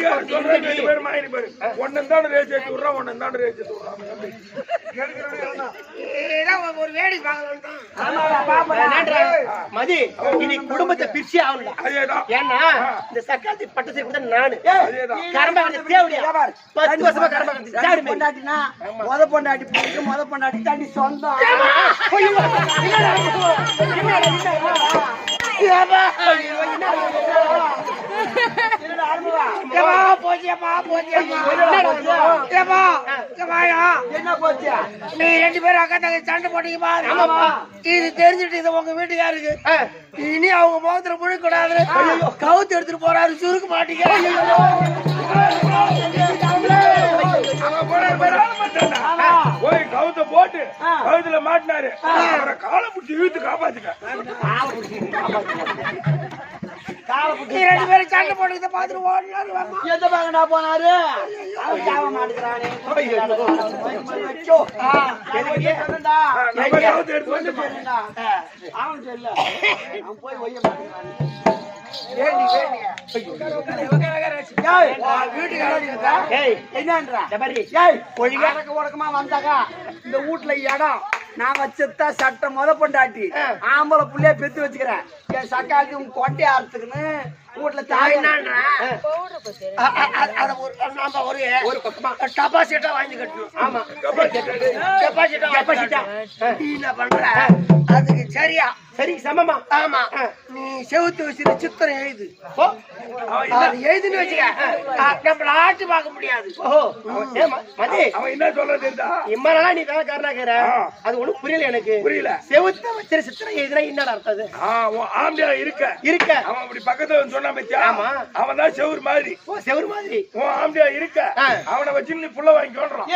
Speaker 1: ஒரு வேடி மதி இனி குடும்பத்தை பிரிச்சு ஆகணும் ஏன்னா இந்த சக்காத்தி பட்டத்தை கூட நானு கரம்ப தேவடியா 10 வருஷமா கரம்ப பொண்டாட்டினா முத பொண்டாட்டி தாண்டி சொந்தம் போச்சியப்பா ஏப்பா வாயா.
Speaker 3: என்ன போச்சு?
Speaker 1: நீ 2 பேரும் அக்கா தங்க சண்டை போட்டீங்கப்பா. இது தெரிஞ்சுட்டு இது உங்க வீட்டுக்காருக்கு இனி அவங்க முகத்துல முழுக்கூடாது. கவுத்து எடுத்துட்டு போறாரு சுருக்கு மாட்டீங்க.
Speaker 2: போய் கவுத்த போட்டு கவுத்துல மாட்டினாரு. காலை பிடிச்சி இழுத்து காப்பாத்துக்க.
Speaker 1: நீ 2 பேரும் சண்டை போட்டு பாத்துட்டு ஓடினாரு.
Speaker 3: எந்த பக்கம்டா போனாரு? அவன் ஜாவ மாட்டுக்கிறானே.
Speaker 2: கவுத்து எடுத்து வந்து
Speaker 3: அவன் சொல்ல அவன் போய் ஒய்ய மாட்டேங்கிறானே. உடக்கமா வந்தாக்கா இந்த வீட்டுல இடம் நான் வச்சதா சட்டை முத பொண்டாட்டி ஆம்பளை புள்ளைய பெத்து வச்சுக்கிறேன். என் சக்காலத்து உங்க கொட்டையை அறுத்துக்குன்னு வீட்டுல தாய்
Speaker 1: ஒரு டெபாசிட்டா வாங்கி கட்டணும். ஆமா டெபாசிட்டா நீ என்ன பண்ற அதுக்கு சரியா சரி சமமா. ஆமா நீ செவுத்து வச்சு சித்திரம் எழுது. எழுதுன்னு வச்சுக்க நம்மள ஆட்டு பார்க்க முடியாது.
Speaker 2: அவன் என்ன சொல்றது?
Speaker 1: இம்மனா நீ வேலை காரணாக்கிற அது ஒண்ணும் புரியல எனக்கு.
Speaker 2: புரியல.
Speaker 1: செவுத்த வச்சு சித்திரம் எழுதுனா என்னடா அர்த்தது?
Speaker 2: ஆம்பியா இருக்க அவன் அப்படி பக்கத்துல சொன்னா பத்தியா? அவன் தான் செவுரு மாதிரி.
Speaker 1: செவுரு மாதிரி
Speaker 2: உன் ஆம்பியா இருக்க அவனை வச்சு நீ புள்ள வாங்கி சொல்றான்.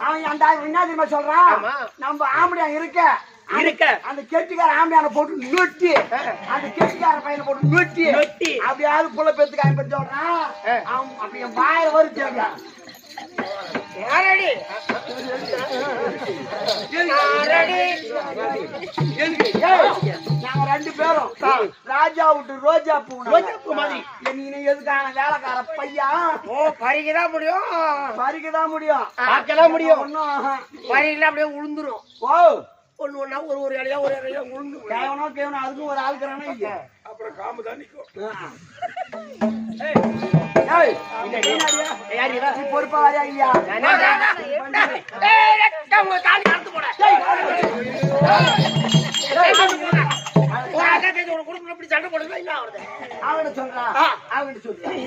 Speaker 3: அவன் என்ன தெரியுமா சொல்றான்? நம்ம ஆம்படியா இருக்க அந்த கெட்டிக்கார ஆம்பியான போட்டு நொட்டி அந்த கெட்டிக்கார பையனை போட்டு நொட்டி அப்படியாவது புள்ள பெத்துக்கு ஆம்படி சொல்றான். அவன் அப்படி என் வாயில வரும் தேவையா நாங்க 2 பேரும் ராஜா விட்டு ரோஜா பூ மாதிரி. நீங்க எதுக்கான வேலைக்கார பையன்
Speaker 1: பறிக்கதான் முடியும்
Speaker 3: பார்க்கதான் முடியும்.
Speaker 1: பறிக்கலாம் அப்படியே உளுந்துரும்.
Speaker 3: ஓ
Speaker 1: ஒண்ணு ஒண்ணா ஒரு இலையா உளுந்து
Speaker 3: கேவனம் அதுக்கும் ஒரு ஆளுக்கிறானே இல்ல.
Speaker 2: அப்புறம் காம்பு தான் நிக்கும்.
Speaker 3: பொறுப்பா வரையா இல்லையா?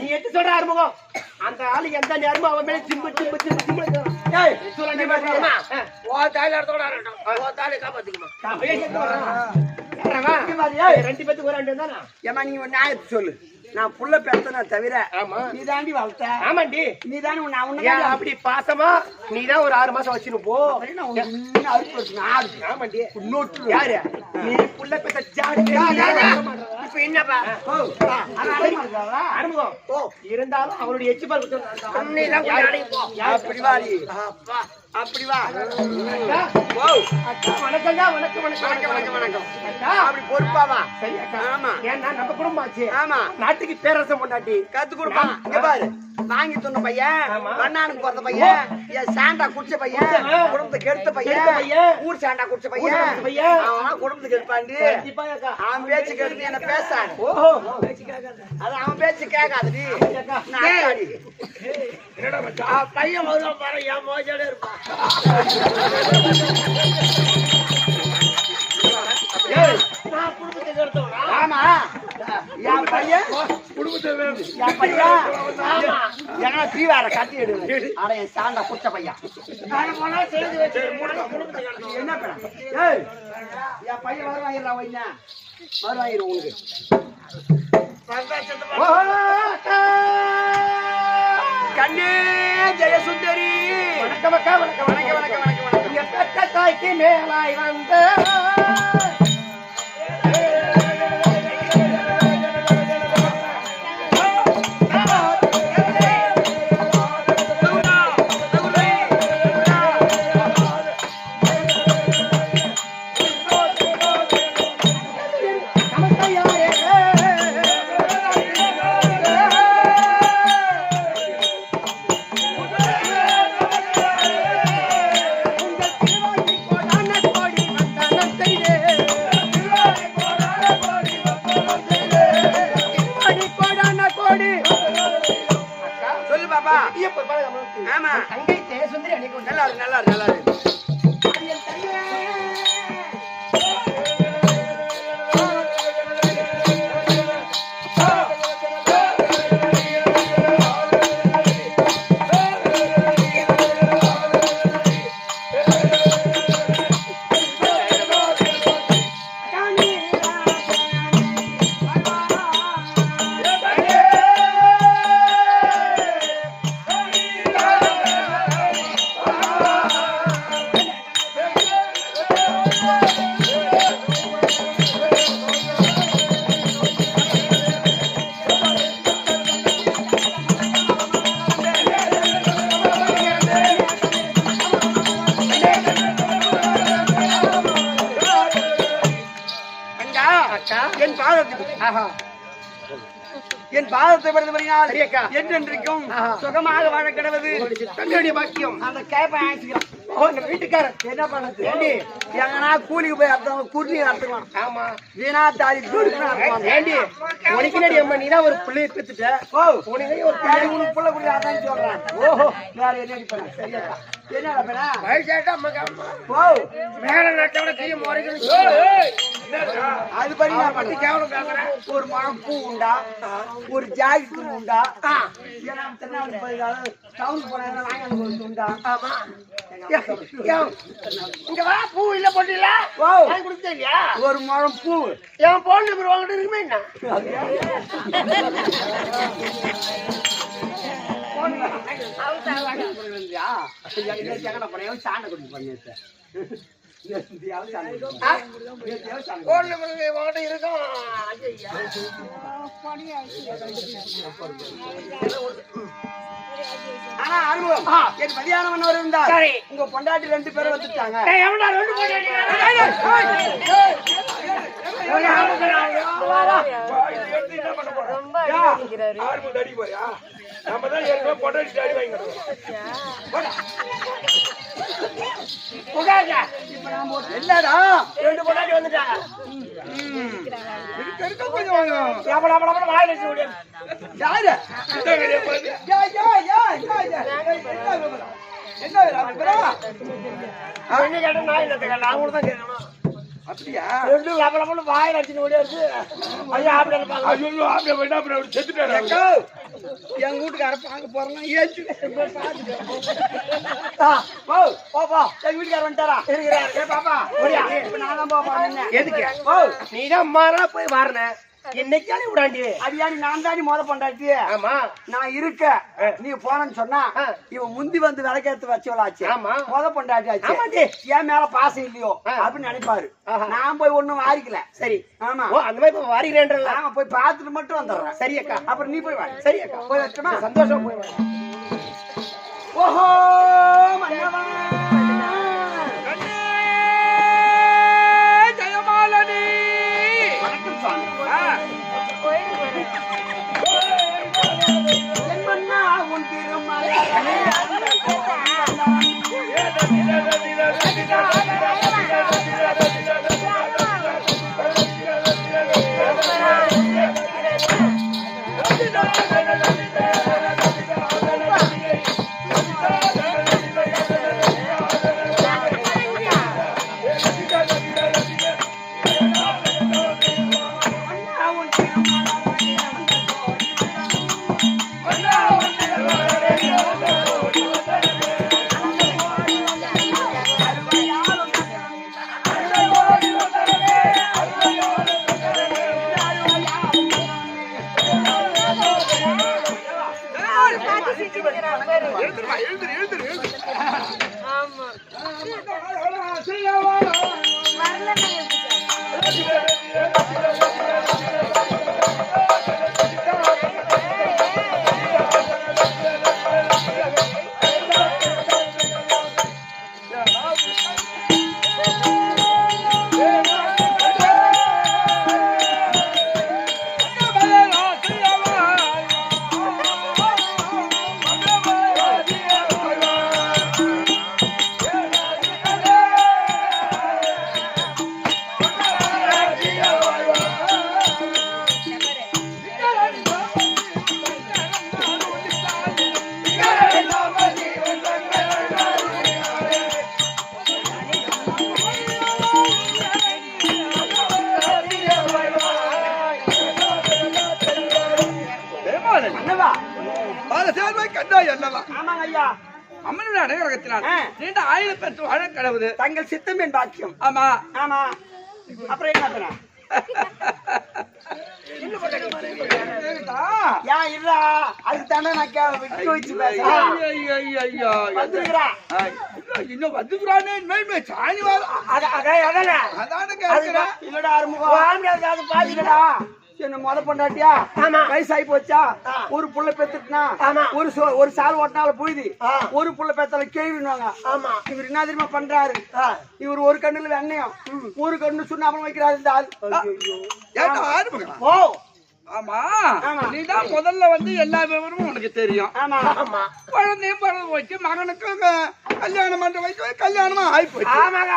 Speaker 1: நீ எட்டு சொல்ற ஆறுமுகம் அந்த ஆளு எந்த நேரமும் அவன் மேல சிம்பு
Speaker 3: சொல்லு. நான் புள்ள பெத்தனா தவிர நீ தாண்டி வளர்த்த.
Speaker 1: ஆமாண்டி
Speaker 3: நீ தானே
Speaker 1: அப்படி பாசமா நீதான் ஒரு 6 மாசம் வச்சுன்னு போ. ஆமாண்டி யாரு நீ புள்ள பெத்த ஜாடி. இப்ப என்னப்பா அனுபவம் இருந்தாலும் அவருடைய எச்சு பால்
Speaker 3: அப்படி வா.
Speaker 1: வணக்கம் வணக்கம்.
Speaker 3: அப்படி பொறுப்பாவா?
Speaker 1: சரி
Speaker 3: ஆமா.
Speaker 1: ஏன்னா நம்ம குடும்பம் ஆச்சு.
Speaker 3: ஆமா.
Speaker 1: நாட்டுக்கு பேரரசம் பொண்டாட்டி
Speaker 3: கத்து கொடுப்பான். இங்க பாரு வாங்கி துண்ண பையன், மண்ணானுக்கு பிறந்த பையன், என் சாண்டா குடிச்ச பையன், குடும்பத்துக்கு எடுத்த பையன், ஊர் சாண்டா குடிச்ச பையன், அவன் குடும்பத்துக்கு எடுப்பாண்டி. அவன் பேச்சு கேட்டு என்ன பேசாது. அது அவன் பேச்சு கேட்காது.
Speaker 1: பையன் வருவான் பாரு என் மோஜோட இருப்பான். நான் குடும்பத்துக்கு எடுத்தவனா?
Speaker 3: ஆமா என் பையன் என் பையன் ஏன்னா தீவார கட்டி எடுது. ஆனா என் சாண்டா குடிச்ச பையன் என்ன பண்ண? என் பையன் வருவாங்க வையா வருவாயிரு உங்களுக்கு கண்ணே ஜெயசுந்தரி. வணக்கம்.
Speaker 1: தாய்க்கு மேலாய் வந்த
Speaker 3: சொல்லு பாப்பா. ஆமா
Speaker 1: தங்கை ஜெயசுந்தரி அன்னைக்கு
Speaker 3: நல்லா இருக்கு.
Speaker 1: ஆஹா
Speaker 3: என் பாதத்தை படுத்தபடியால்
Speaker 1: சரியக்கா.
Speaker 3: என்றென்றைக்கும்
Speaker 1: ஆஹா.
Speaker 3: சுகமாக வாழ கிடவது
Speaker 1: தன்னுடைய பாக்கியம்
Speaker 3: அந்த கேப்பை ஆயிடுச்சுக்கலாம்.
Speaker 1: உங்க வீட்டுக்காரர்
Speaker 3: என்ன பண்ணது ஏண்டி எங்கன்னா கூலிக்கு போய் அர்த்தம் குருணி அர்த்தம்
Speaker 1: ஆமா
Speaker 3: வீணா தாலி
Speaker 1: ஏண்டி உனக்கு என்னடி அம்மா நீ தான் ஒரு பிள்ளையை பெத்துட்ட
Speaker 3: ஓ
Speaker 1: உனக்கு ஒரு
Speaker 3: பிள்ளை உனக்கு புள்ள குடி அதான் சொல்றேன் ஓஹோ வேற என்னடி பண்ண சரியா என்னடா பண்ண
Speaker 1: வயசாட்டா அம்மா காமா
Speaker 3: ஓ
Speaker 1: வேற நாட்டோட கையை முறைக்கணும்
Speaker 3: அது படி நான்
Speaker 1: பத்தி
Speaker 3: பண்ணி
Speaker 1: கேவலம் பேசுறேன்
Speaker 3: ஒரு மரம் பூ உண்டா ஒரு ஜாதி பூ உண்டா ஏன்னா திருநாள் டவுன் போனா வாங்கி உண்டா
Speaker 1: ஆமா இங்க வா பூ இல்ல போட்டில
Speaker 3: ஓ
Speaker 1: வாங்கி கொடுத்தே இல்லையா
Speaker 3: ஒரு மரம் பூ
Speaker 1: என் போன் நம்பர் வாங்கிட்டு இருக்குமே என்ன
Speaker 3: சாண்டை குடி பண்ணி
Speaker 1: போன் நம்பர் வாங்கிட்டு இருக்கும்
Speaker 3: ஆனா அனுபவம் என் மதியானம் இருந்தா
Speaker 1: சரி.
Speaker 3: உங்க பொண்டாட்டி 2 பேரும் வந்துட்டாங்க
Speaker 1: எவன்டா ரெண்டு போட்டு
Speaker 2: என்ன பண்ண போறோம் ஆர்மு அடி போறியா நம்ம தான் ஏற்கனவே பொட்டாட்டி அடி வாங்கிக்கிறோம்
Speaker 3: என்னடா
Speaker 1: 2 பொண்டாட்டி வந்துட்டாங்க
Speaker 2: இருக்க கொஞ்சம்
Speaker 1: வாயில வச்சு முடியாது
Speaker 3: யாரு
Speaker 1: என்ன கேட்டா நான் இல்ல நான் கூட தான் கேட்கணும்
Speaker 3: அப்படியா
Speaker 1: ரெண்டும் லபலபன்னு வாயில வச்சு முடியாது ஐயா அப்படி இருப்பாங்க
Speaker 2: ஐயோ ஆம்பளை போயிட்டா அப்புறம் அவர் செத்துட்டாரு
Speaker 3: எங்க வீட்டுக்கார பாக்க போறேன்னா ஏச்சு எங்க வீட்டுக்கார வந்துட்டாரா
Speaker 1: இருக்கிறாரு
Speaker 3: பாப்பா இப்ப நான் தான் பாப்பா
Speaker 1: எதுக்கு நீதான் மாறா போய் வாரண என்னைக்கானே விடாண்டி
Speaker 3: அடியாடி நான் தாண்டி மோத பண்றாச்சு
Speaker 1: ஆமா
Speaker 3: நான் இருக்க நீ போனன்னு சொன்னா இவன் முந்தி வந்து விளக்கேத்து வச்சவளாச்சு
Speaker 1: ஆமா
Speaker 3: மோத பண்றாச்சு
Speaker 1: ஆமாடி.
Speaker 3: என் மேல பாசம் இல்லையோ அப்படின்னு நினைப்பாரு நான் போய் ஒண்ணும் வாரிக்கல
Speaker 1: சரி
Speaker 3: ஆமா
Speaker 1: ஓ அந்த மாதிரி இப்ப வாரிக்கிறேன்றல
Speaker 3: நாங்க போய் பார்த்துட்டு மட்டும் வந்துடுறேன்
Speaker 1: சரி அக்கா
Speaker 3: அப்புறம் நீ போய் வா
Speaker 1: சரி அக்கா
Speaker 3: போய் வச்சுமா
Speaker 1: சந்தோஷம் போய் வா.
Speaker 3: ஓஹோ மன்னவா
Speaker 2: ஜெயமாலனி
Speaker 3: வணக்கம் சுவாமி என் மன்னா உன் திருமலை மன்னவா ஆமாங்க ஐயா
Speaker 4: அம்மனுடைய அனுகிரகத்தினால் நீண்ட ஆயுள் பெற்று வாழ கடவுது
Speaker 3: தங்கள் சித்தம் என் பாக்கியம்
Speaker 4: ஆமா
Speaker 3: ஆமா அப்புறம் என்ன பண்ண ஏன் இல்லா அதுக்கு தானே நான் விட்டு வச்சு பேசுறேன்
Speaker 4: இன்னும் வந்துக்கிறானே சாணி
Speaker 3: அதானே
Speaker 4: அதான கேட்கிறேன்
Speaker 3: இல்லடா அறுமுகம் பாத்துக்கடா என்ன முத பொண்டாட்டியா
Speaker 1: ஆமா.
Speaker 3: வயசாகி போச்சா
Speaker 1: ஆ.
Speaker 3: ஒரு புள்ள பெத்துட்டுனா
Speaker 1: ஆமா.
Speaker 3: ஒரு சால் ஓட்டினால போயுது
Speaker 1: ஆ.
Speaker 3: ஒரு புள்ள பெத்தால கேள்வின்னுவாங்க
Speaker 1: ஆமா.
Speaker 3: இவர் என்ன தெரியுமா பண்றாரு
Speaker 1: ஆ.
Speaker 3: இவர் ஒரு கண்ணுல வெண்ணையும் ஒரு கண்ணு சுண்ணாம்பும் வைக்கிறாரு இந்த ஆள்
Speaker 4: ஏன்டா ஆரம்பிக்கலாம்?
Speaker 1: ஓ
Speaker 4: ஆமா
Speaker 3: ஆமா.
Speaker 4: நீதான் முதல்ல வந்து எல்லா விவரமும் உனக்கு தெரியும்.
Speaker 3: ஆமா
Speaker 1: ஆமா.
Speaker 4: குழந்தையும் பிறந்து போச்சு, மகனுக்கும் கல்யாணம் பண்ற வயசு கல்யாணமா ஆகி போச்சு.
Speaker 1: ஆமாங்க.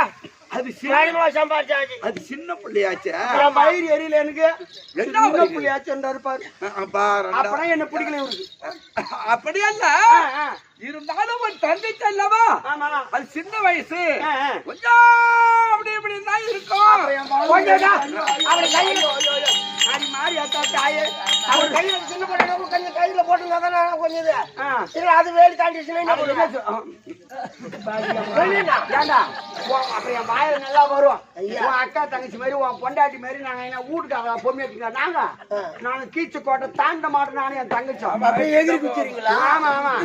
Speaker 4: அது
Speaker 1: வேணுமா சம்பாதிச்சாச்சு.
Speaker 4: அது சின்ன பிள்ளையாச்சே.
Speaker 3: என் வயிறு எரியல எனக்கு
Speaker 4: என்ன
Speaker 3: சின்ன
Speaker 4: வயிறு?
Speaker 3: புள்ளியாச்சும் இருப்பாரு
Speaker 4: பாருடா.
Speaker 3: அப்பதான் என்ன பிடிக்கல இவருக்கு
Speaker 4: அப்படி அல்ல, இருந்தாலும் ஒரு தந்தைக்கு அல்லவா
Speaker 3: ஆமா
Speaker 4: அது சின்ன வயசு,
Speaker 3: ஆ, ஆ.
Speaker 4: கொஞ்சம் அப்படி இப்படி தான் இருக்கும்.
Speaker 1: கொஞ்சம்டா. அவரு கையில
Speaker 3: மாறி மாறி அத்தா தாயே
Speaker 1: அவர் கையில சின்ன போட்டு கொஞ்சம் கையில போட்டுருந்தா கொஞ்சம் இது
Speaker 3: ஆ.
Speaker 1: இல்ல அது வேலி தாண்டிச்சுன்னா என்ன பண்ணுவேன்?
Speaker 3: ஏண்டா அப்புறம் என் வாயில நல்லா வரும். உன் அக்கா தங்கச்சி மாதிரி உன் பொண்டாட்டி மாதிரி நாங்க என்ன வீட்டுக்காக பொம்மையா நாங்க நாங்க கீச்சு கோட்டை தாண்ட மாட்டோம். நானும் என் தங்கச்சி
Speaker 1: அப்படியே எகிரி குச்சிருங்களா?
Speaker 3: ஆமா ஆமா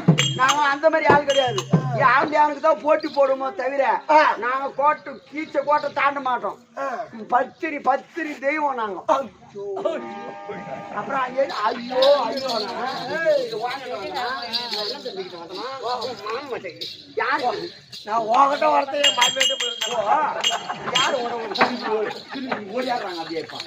Speaker 3: நாங்க அந்த மாதிரி ஆள் கிடையாது. ஆம்பளையானுக்கு தான் போட்டி போடுமோ தவிர நாங்க கீச்ச கோட்டை தாண்ட மாட்டோம். பத்திரி தெய்வம் நாங்க. அப்புறம் ஐயோ ஐயோ யாரு
Speaker 1: நான் உங்ககிட்ட ஒருத்தைய மாட்டிட்டு போயிருக்கேன்.
Speaker 3: யாரு ஓடியாடுறாங்க அப்படியே இருப்பான்.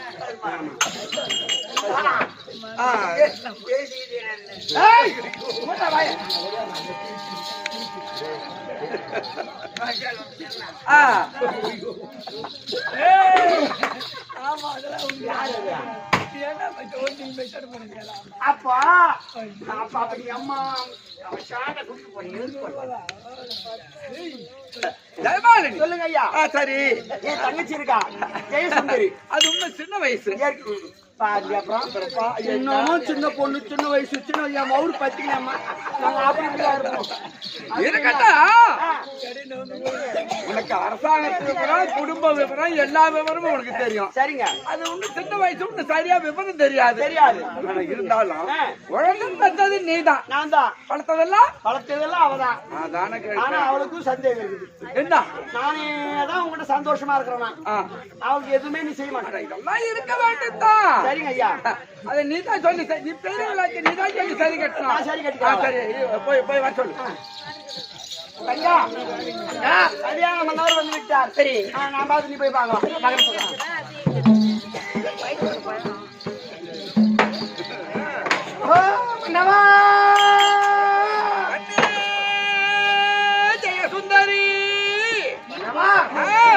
Speaker 3: அப்பா அப்படி அம்மா சாண்ட குடிச்சு போறீங்க.
Speaker 4: ஜெயமாலினி.
Speaker 3: சொல்லுங்க ஐயா.
Speaker 4: சரி,
Speaker 3: என் தங்கச்சி இருக்கா ஜெயசுந்தரி.
Speaker 4: அது இன்னும் சின்ன வயசு.
Speaker 3: இன்னமும் சின்ன பொண்ணு சின்ன வயசு சின்ன என் மவுரு பத்திக்கலாமா நாங்க அப்படி இப்படிதான் இருப்போம்.
Speaker 4: இருக்கட்டா, உனக்கு அரசாங்கத்து விவரம் குடும்ப விவரம் எல்லா விவரமும் உனக்கு தெரியும்.
Speaker 3: சரிங்க.
Speaker 4: அது ஒண்ணு சின்ன வயசு ஒண்ணு சரியா விவரம் தெரியாது.
Speaker 3: தெரியாது.
Speaker 4: ஆனா இருந்தாலும் குழந்தை பெற்றது நீதான்,
Speaker 3: நான் தான்
Speaker 4: வளர்த்ததெல்லாம்
Speaker 3: வளர்த்ததெல்லாம் அவதான்.
Speaker 4: அதான
Speaker 3: ஆனா
Speaker 4: கேட்டேன்.
Speaker 3: அவளுக்கும் சந்தேகம் இருக்குது.
Speaker 4: என்ன
Speaker 3: நானே தான் உங்ககிட்ட சந்தோஷமா இருக்கிறேன். அவளுக்கு எதுவுமே நீ செய்ய மாட்டேன்.
Speaker 4: இதெல்லாம் இருக்க வேண்டியதுதான்.
Speaker 3: சரிங்க ஐயா.
Speaker 4: அதை நீதான் சொல்லி நீ பெரியவளாச்சு, நீதான் சொல்லி சரி கட்டணும்.
Speaker 3: நான் சரி கட்டிக்கிறேன்.
Speaker 4: சரி, போய் வர சொல்லு.
Speaker 3: ஐயா கல்யாணம் பண்ணவர் வந்து விட்டார். சரி நான் பார்த்து நீ போய் பார்க்கலாம்.
Speaker 4: ஜெயசுந்தரி
Speaker 3: Hey,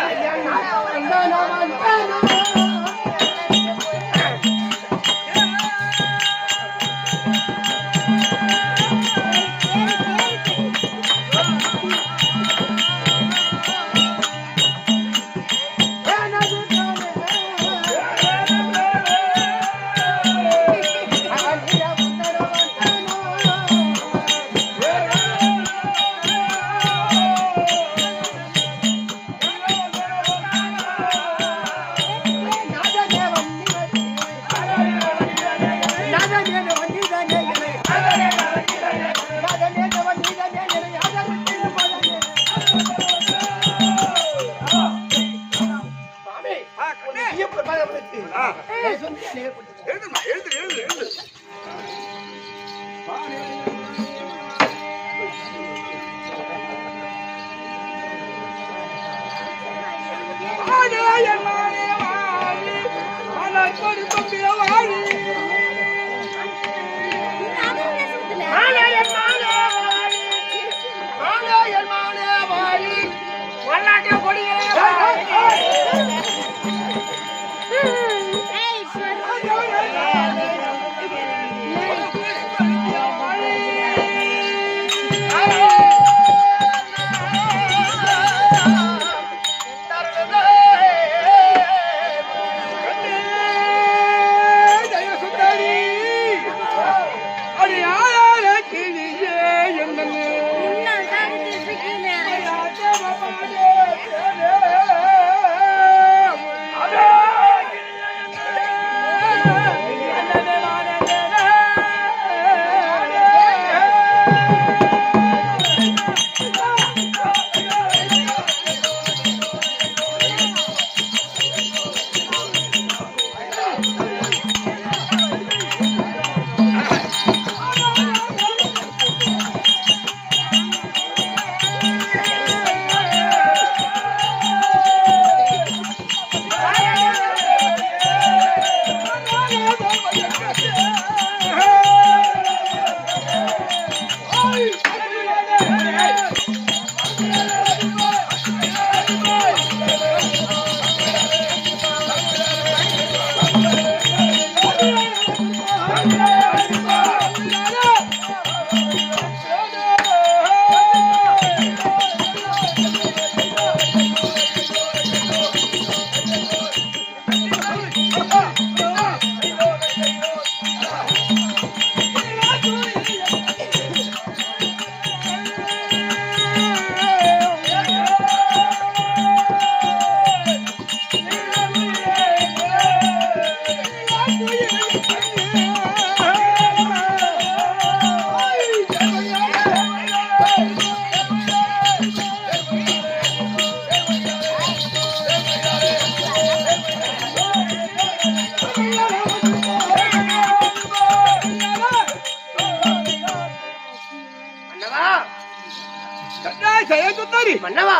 Speaker 4: செய்ய சுந்தரி
Speaker 1: மன்னவா.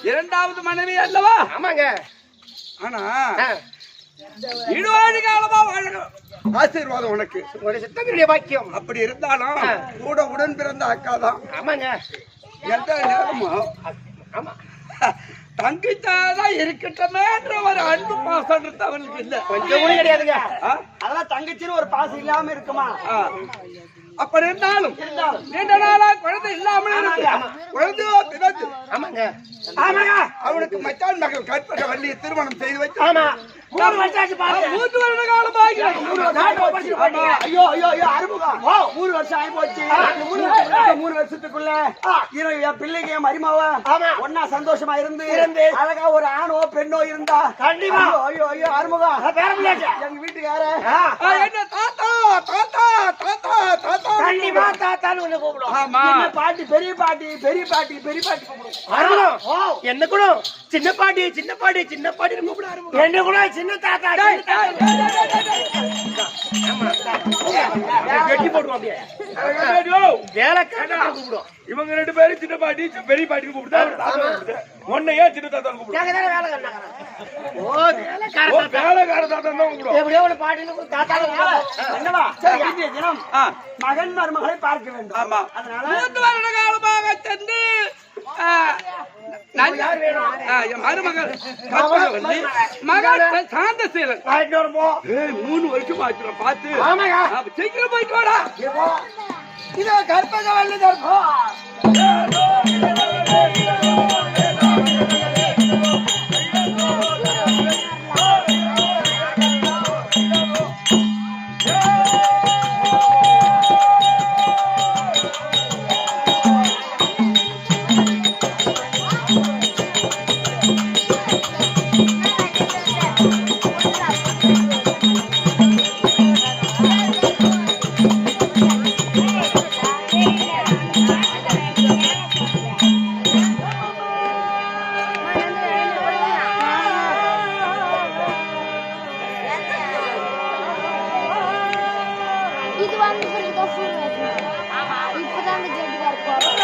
Speaker 4: இரண்டாவது மனைவி அல்லவா?
Speaker 1: ஆமாங்க.
Speaker 4: ஆனா
Speaker 1: ஆ,
Speaker 4: இடுவாழி காலமா வாழணும். ஆசீர்வாதம் உனக்கு.
Speaker 1: ஒரு சித்தங்களுடைய பாக்கியம்.
Speaker 4: அப்படி இருந்தாலும் கூட உடன் பிறந்த அக்கா தான்.
Speaker 1: ஆமாங்க.
Speaker 4: எந்த நேரமும்
Speaker 1: ஆமா,
Speaker 4: தங்கிச்சாதான் இருக்கட்டுமேன்ற ஒரு அன்பு பாசம் அவனுக்கு இல்ல.
Speaker 1: கொஞ்சம் கூட கிடையாதுங்க.
Speaker 3: அதெல்லாம் தங்கச்சின்னு ஒரு பாசம் இல்லாம இருக்குமா?
Speaker 4: அப்படி இருந்தாலும் நீண்ட நாளா குழந்தை இல்லாம குழந்தையோ பிறந்து
Speaker 1: ஆமாங்க.
Speaker 4: ஆமாங்க அவனுக்கு மச்சான் மகள் கற்பக வள்ளியை திருமணம் செய்து வச்சு
Speaker 1: ஆமா, 3 வருஷம் பாருங்க.
Speaker 4: 3 வருட காலமாக
Speaker 3: ஐயோ ஐயோ ஐயோ அறுமுகம் 3 வருஷம் ஆகி போச்சு. 3 வருஷத்துக்குள்ள என் பிள்ளைங்க என் மருமாவ ஒன்னா சந்தோஷமா இருந்து அழகா ஒரு ஆணோ பெண்ணோ இருந்தா
Speaker 1: கண்டிப்பா.
Speaker 3: ஐயோ ஐயோ அறுமுகம் எங்க வீட்டுக்கார
Speaker 4: என்ன தாத்தா தாத்தா தாத்தா தாத்தா
Speaker 1: கண்டிப்பா தாத்தான்னு ஒண்ணு கூப்பிடும்.
Speaker 4: ஆமா
Speaker 3: பாட்டி பெரிய பாட்டி பெரிய பாட்டி பெரிய பாட்டி கூப்பிடும்.
Speaker 1: அருமகம். என்ன கூட சின்ன பாட்டி சின்ன பாட்டி சின்ன பாட்டி கூப்பிட ஆரம்பிக்கும். என்ன கூட சின்ன தாத்தா சின்ன தாத்தா. வெட்டி போடுவோம் அப்படியே. வேலை கரெக்டா கூப்பிடும்.
Speaker 2: இவங்க 2 பேரும் சின்ன பாட்டி பெரிய பாட்டி கூப்பிடுதா உன்னையே சின்ன தாத்தா கூப்பிடுவோம்.
Speaker 1: நாங்க தானே வேலை கண்டாங்க. ஓ வேலைக்கார
Speaker 2: வேலைக்கார தாத்தா தான் கூப்பிடுவோம்.
Speaker 1: எப்படியோ ஒரு பாட்டின்னு தாத்தா
Speaker 3: என்னவா இன்றைய தினம் மகன் மருமகளை பார்க்க வேண்டும்.
Speaker 4: ஆமா
Speaker 3: அதனால
Speaker 4: 3 வருட காலமாக சென்று என் மருமகள் கற்பகவல்லி மகள் சாந்தசீலன் 3 வருஷம் ஆச்சு பார்த்து.
Speaker 1: ஆமாங்க.
Speaker 4: சீக்கிரம் போயிட்டு வாடா.
Speaker 1: இதோ கற்பகவல்லி தர்ப்பம்.
Speaker 5: இது வந்து இப்பதான் ஜெட்டுக்கார போறோம்.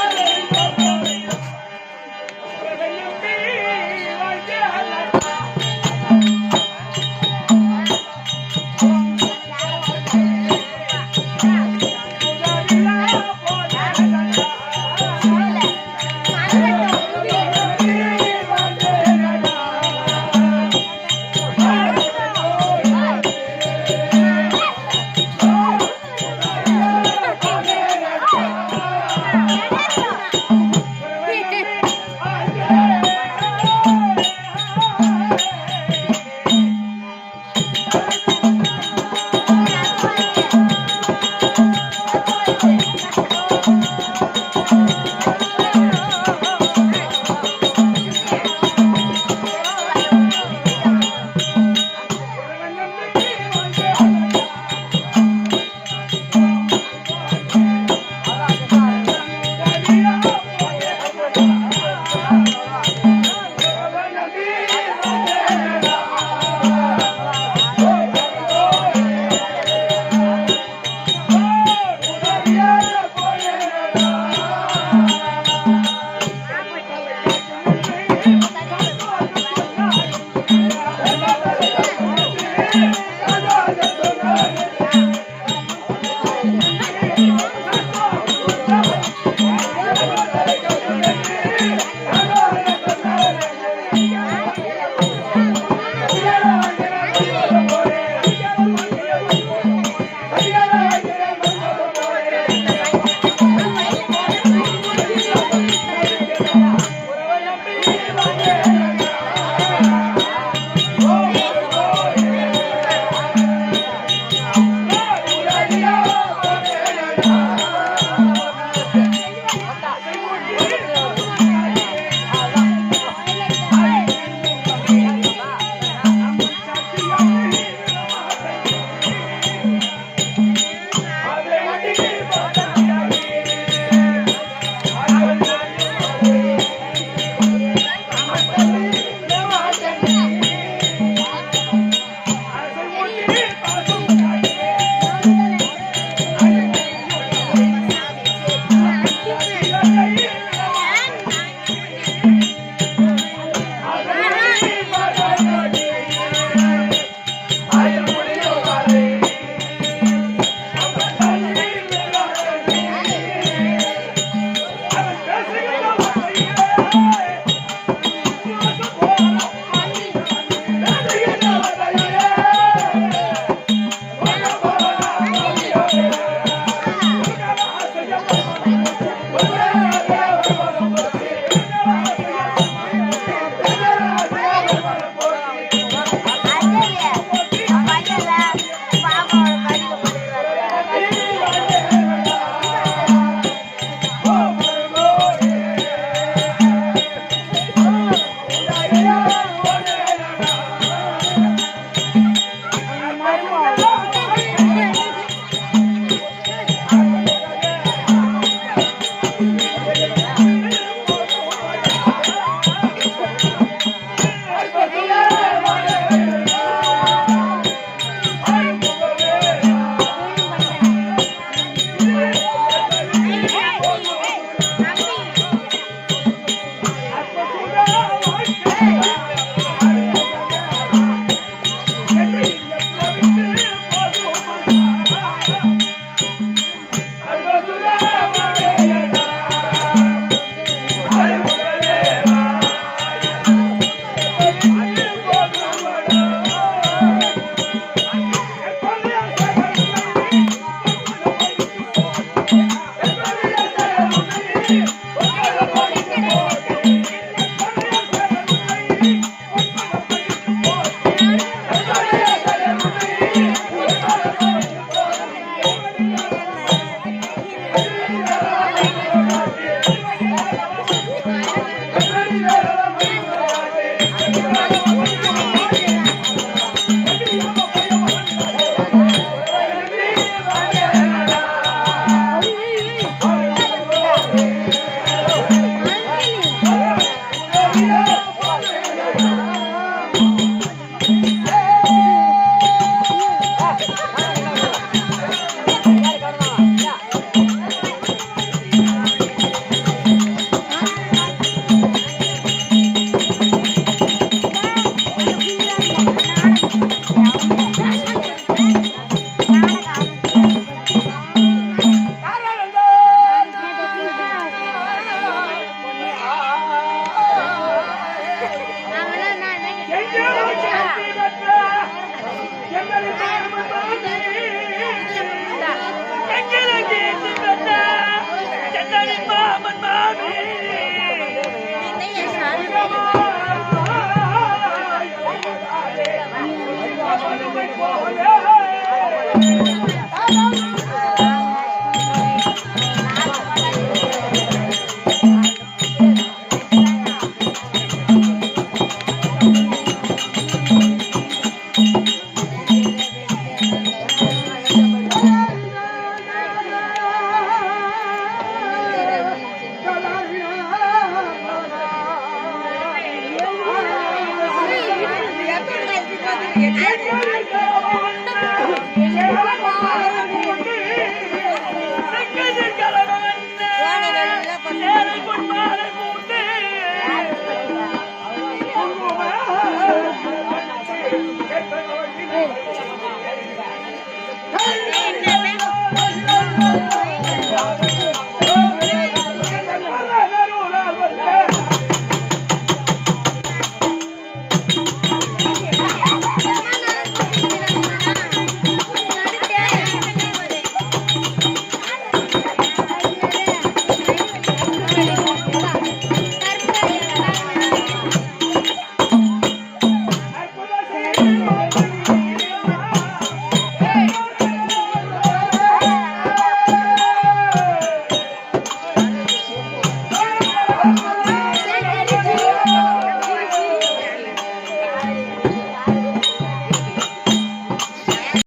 Speaker 5: என்ன